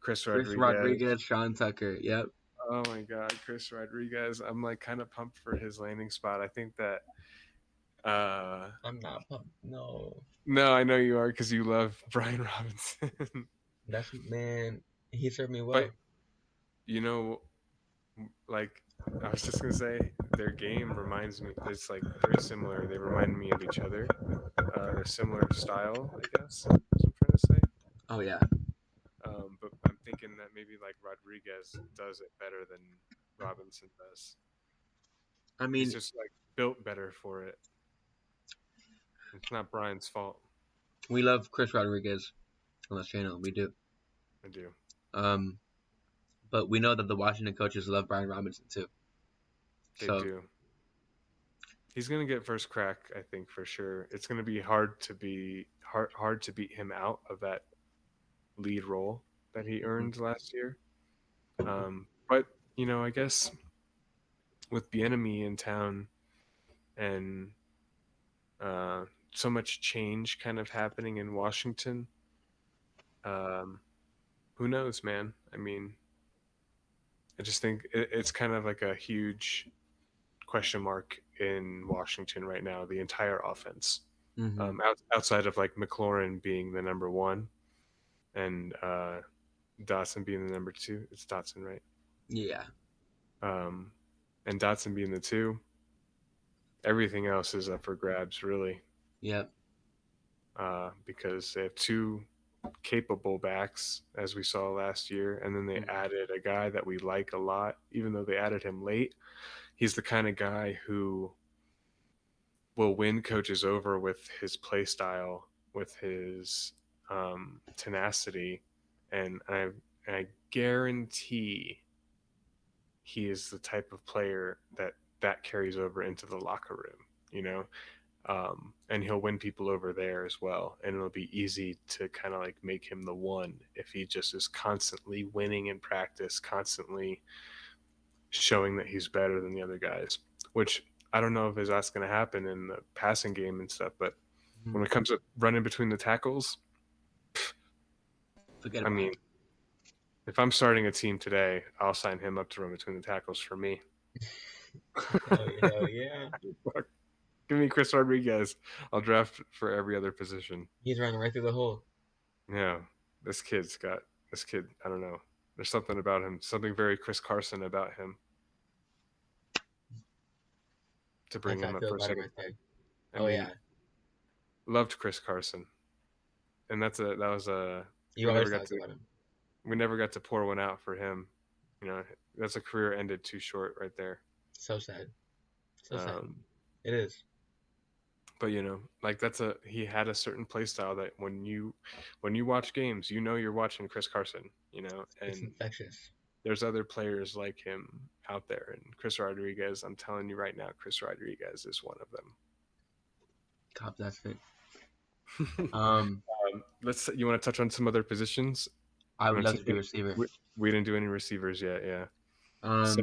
Chris Chris Rodriguez. Rodriguez, Sean Tucker. Yep. Oh my God, Chris Rodriguez. I'm like kind of pumped for his landing spot. I think that. I'm not pumped. No. No, I know you are because you love Brian Robinson. Man, he served me But well. you know, like I was just gonna say, their game reminds me. It's like very similar. They remind me of each other. They're similar style, I guess. Is what I'm trying to say. Oh yeah. But I'm thinking that maybe like Rodriguez does it better than Robinson does. I He's mean, just like built better for it. It's not Brian's fault. we love Chris Rodriguez on this channel. We do. I do. Um, but we know that the Washington coaches love Brian Robinson too. They So do. He's gonna get first crack, I think, for sure. It's gonna be hard to beat him out of that lead role that he earned last year. But I guess with Bieniemy in town and so much change kind of happening in Washington, um, who knows, man? I mean, I just think it's kind of like a huge question mark in Washington right now. The entire offense, mhm. outside of like McLaurin being the number one and Dotson being the number two. It's Dotson, right? Yeah. Um, and Dotson being the two. Everything else is up for grabs, really, Yep. because they have two capable backs, as we saw last year, and then they Mhm. added a guy that we like a lot, even though they added him late. He's the kind of guy who will win coaches over with his play style, with his tenacity, and I guarantee he is the type of player that carries over into the locker room, and he'll win people over there as well. And it'll be easy to kind of like make him the one if he just is constantly winning in practice, constantly showing that he's better than the other guys, which I don't know if that's going to happen in the passing game and stuff. But when Mhm. it comes to running between the tackles, Forget I about mean, if I'm starting a team today, I'll sign him up to run between the tackles for me. it. Hell yeah. Give me Chris Rodriguez. I'll draft for every other position. He's running right through the hole. Yeah, this kid. I don't know. There's something about him. Something very Chris Carson about him to bring That's how him I up feel for a about it second. right there. I Oh mean, yeah. loved Chris Carson, and that was a You we never always got talked to about him. we never got to pour one out for him. That's a career ended too short right there. So sad. So sad. Um, It is. but like he had a certain play style that when you watch games, you're watching Chris Carson. It's And infectious. there's other players like him out there, and Chris Rodriguez. I'm telling you right now, Chris Rodriguez is one of them. Cop that fit. Um, You want to touch on some other positions? I would love to do receiver. We didn't do any receivers yet. Yeah. Um, So